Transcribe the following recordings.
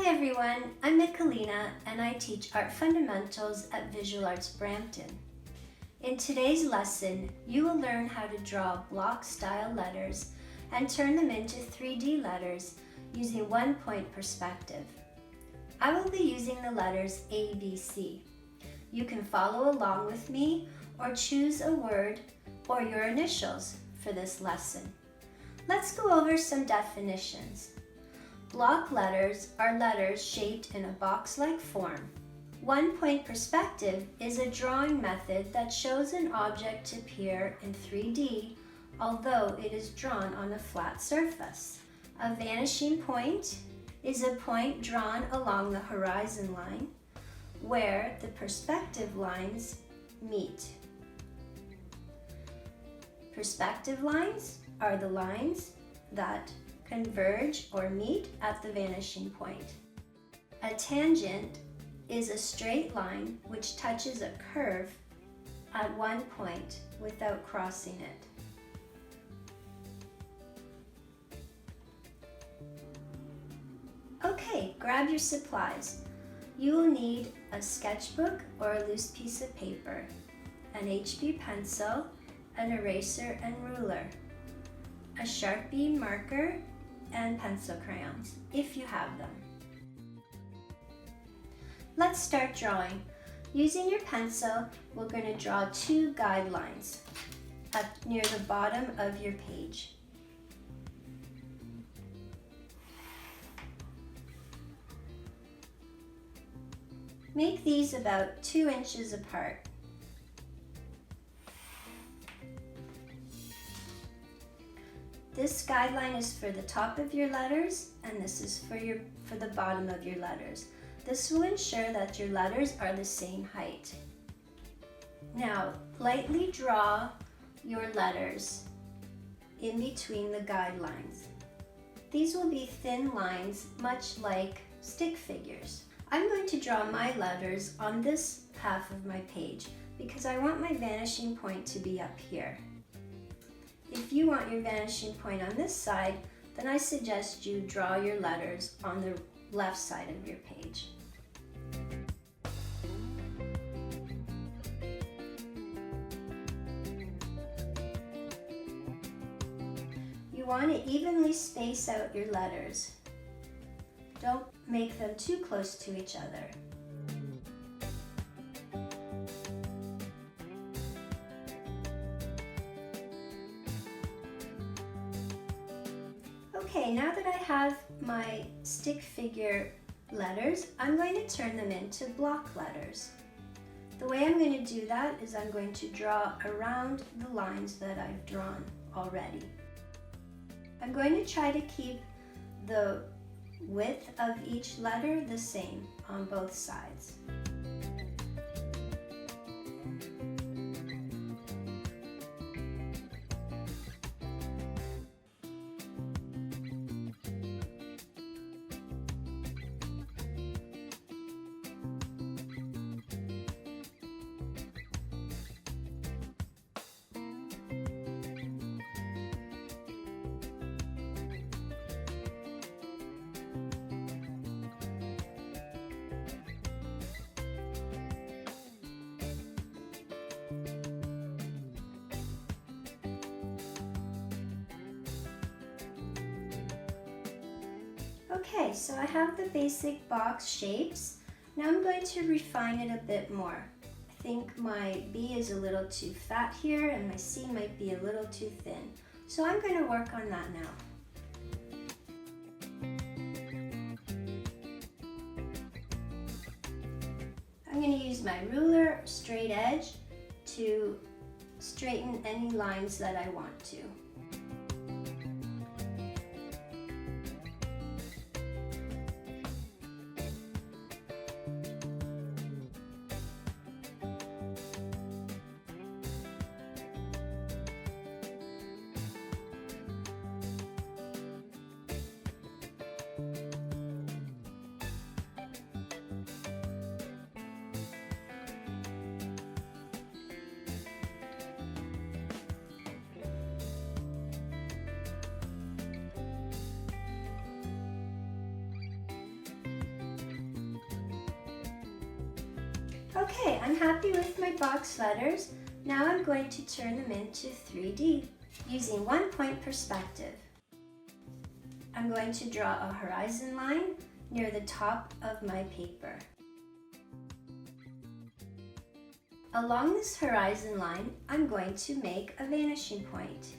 Hi everyone, I'm Michelina and I teach Art Fundamentals at Visual Arts Brampton. In today's lesson, you will learn how to draw block-style letters and turn them into 3D letters using one-point perspective. I will be using the letters A, B, C. You can follow along with me or choose a word or your initials for this lesson. Let's go over some definitions. Block letters are letters shaped in a box-like form. One-point perspective is a drawing method that shows an object to appear in 3D, although it is drawn on a flat surface. A vanishing point is a point drawn along the horizon line where the perspective lines meet. Perspective lines are the lines that converge or meet at the vanishing point. A tangent is a straight line which touches a curve at one point without crossing it. Okay, grab your supplies. You will need a sketchbook or a loose piece of paper, an HB pencil, an eraser and ruler, a Sharpie marker, and pencil crayons, if you have them. Let's start drawing. Using your pencil, we're going to draw two guidelines up near the bottom of your page. Make these about 2 inches apart. This guideline is for the top of your letters, and this is for the bottom of your letters. This will ensure that your letters are the same height. Now, lightly draw your letters in between the guidelines. These will be thin lines, much like stick figures. I'm going to draw my letters on this half of my page because I want my vanishing point to be up here. If you want your vanishing point on this side, then I suggest you draw your letters on the left side of your page. You want to evenly space out your letters. Don't make them too close to each other. Okay, now that I have my stick figure letters, I'm going to turn them into block letters. The way I'm going to do that is I'm going to draw around the lines that I've drawn already. I'm going to try to keep the width of each letter the same on both sides. Okay, so I have the basic box shapes. Now I'm going to refine it a bit more. I think my B is a little too fat here and my C might be a little too thin. So I'm going to work on that now. I'm going to use my ruler, straight edge, to straighten any lines that I want to. Okay, I'm happy with my box letters. Now I'm going to turn them into 3D using 1-point perspective. I'm going to draw a horizon line near the top of my paper. Along this horizon line, I'm going to make a vanishing point.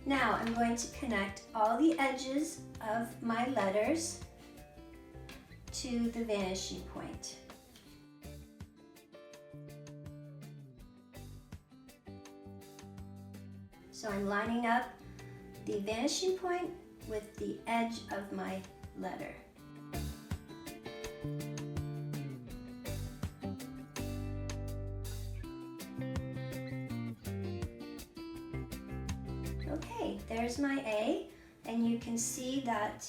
Now I'm going to connect all the edges of my letters to the vanishing point. So I'm lining up the vanishing point with the edge of my letter. Okay, there's my A, and you can see that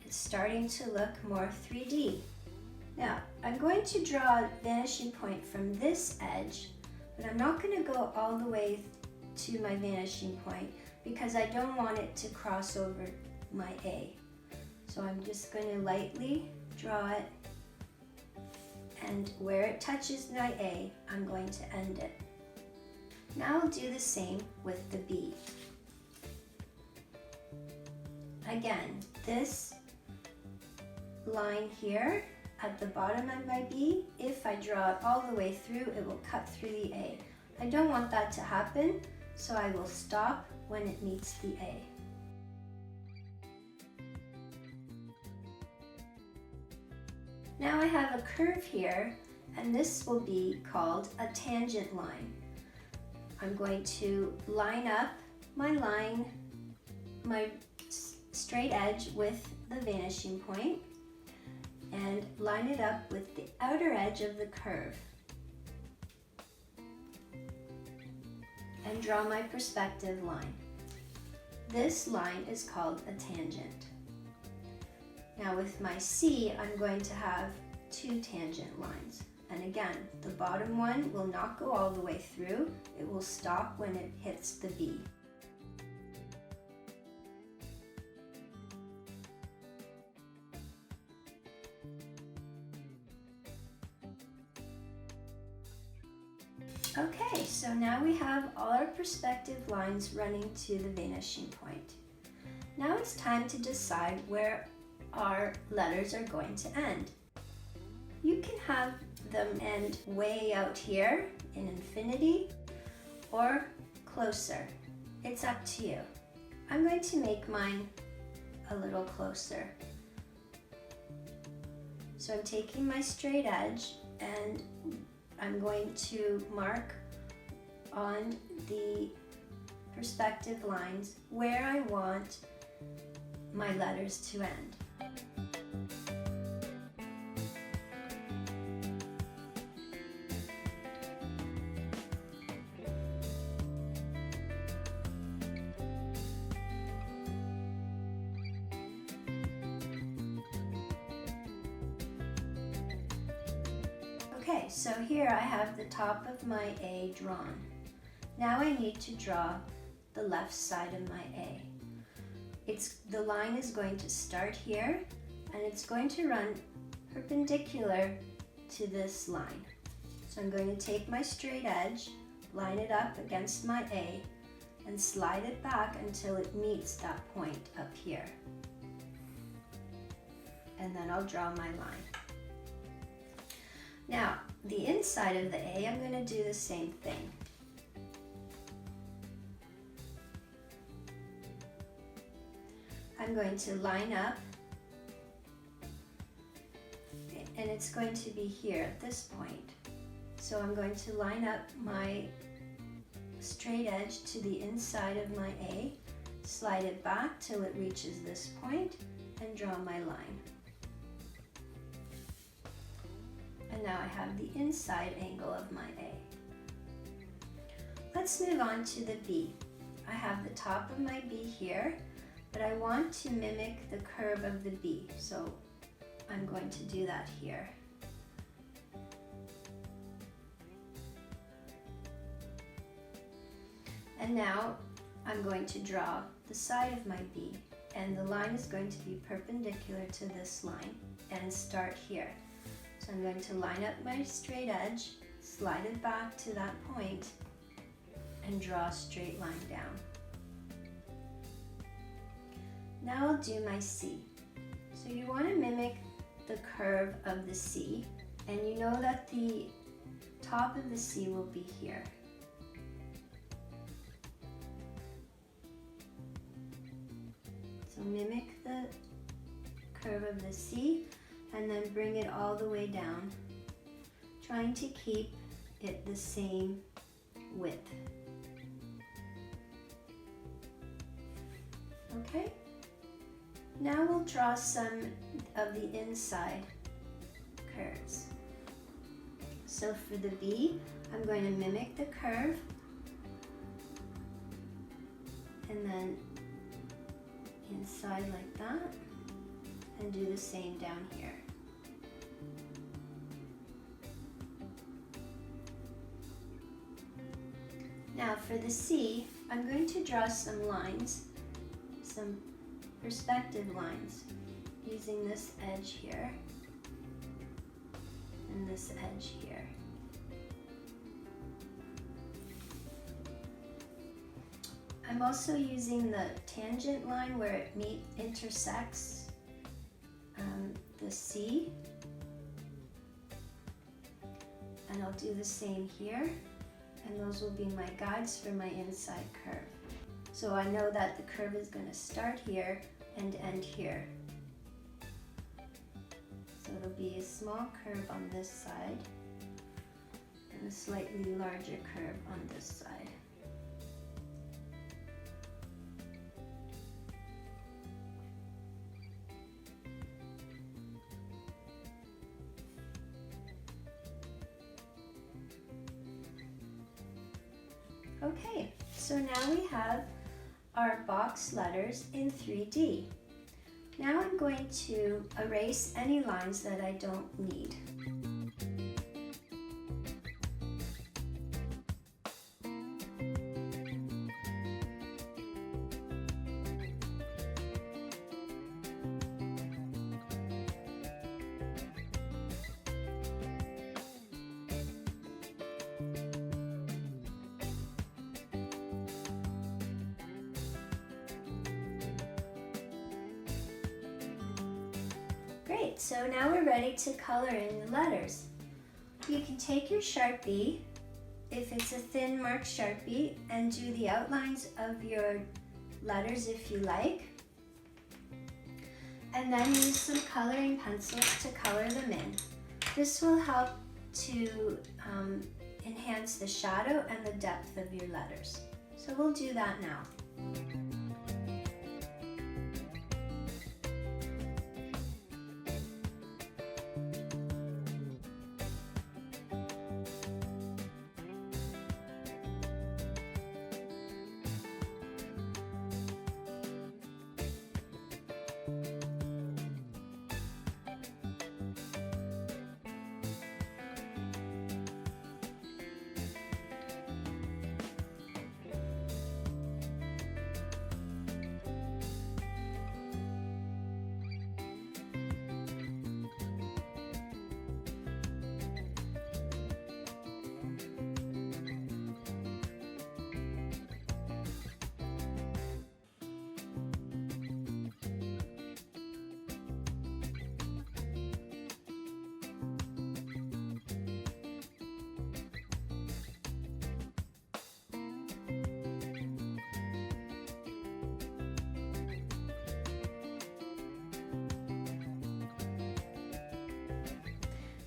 it's starting to look more 3D. Now, I'm going to draw a vanishing point from this edge, but I'm not going to go all the way to my vanishing point because I don't want it to cross over my A. So I'm just going to lightly draw it, and where it touches my A, I'm going to end it. Now I'll do the same with the B. Again, this line here at the bottom of my B, if I draw it all the way through, it will cut through the A. I don't want that to happen, so I will stop when it meets the A. Now I have a curve here, and this will be called a tangent line. I'm going to line up my line, my straight edge with the vanishing point, and line it up with the outer edge of the curve. And draw my perspective line. This line is called a tangent. Now with my C, I'm going to have 2 tangent lines. And again, the bottom one will not go all the way through. It will stop when it hits the B. Okay, so now we have all our perspective lines running to the vanishing point. Now it's time to decide where our letters are going to end. You can have them end way out here in infinity or closer. It's up to you. I'm going to make mine a little closer. So I'm taking my straight edge and I'm going to mark on the perspective lines where I want my letters to end. Okay, so here I have the top of my A drawn. Now I need to draw the left side of my A. The line is going to start here and it's going to run perpendicular to this line. So I'm going to take my straight edge, line it up against my A, and slide it back until it meets that point up here. And then I'll draw my line. Now, the inside of the A, I'm going to do the same thing. I'm going to line up, and it's going to be here at this point. So I'm going to line up my straight edge to the inside of my A, slide it back till it reaches this point, and draw my line. And now I have the inside angle of my A. Let's move on to the B. I have the top of my B here, but I want to mimic the curve of the B, so I'm going to do that here. And now I'm going to draw the side of my B, and the line is going to be perpendicular to this line, and start here. So I'm going to line up my straight edge, slide it back to that point, and draw a straight line down. Now I'll do my C. So you want to mimic the curve of the C, and you know that the top of the C will be here. So mimic the curve of the C and then bring it all the way down, trying to keep it the same width. Okay? Now we'll draw some of the inside curves. So for the B, I'm going to mimic the curve and then inside like that, and do the same down here. Now for the C, I'm going to draw some lines, some perspective lines, using this edge here and this edge here. I'm also using the tangent line where it intersects the C, and I'll do the same here, and those will be my guides for my inside curve. So I know that the curve is going to start here and end here. So it'll be a small curve on this side and a slightly larger curve on this side. Okay, so now we have our box letters in 3D. Now I'm going to erase any lines that I don't need. Great, so now we're ready to color in the letters. You can take your Sharpie, if it's a thin marked Sharpie, and do the outlines of your letters if you like. And then use some coloring pencils to color them in. This will help to enhance the shadow and the depth of your letters. So we'll do that now.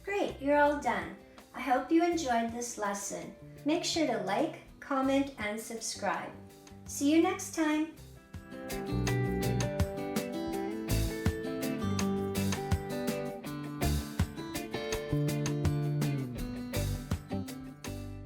Great, you're all done. I hope you enjoyed this lesson. Make sure to like, comment, and subscribe. See you next time.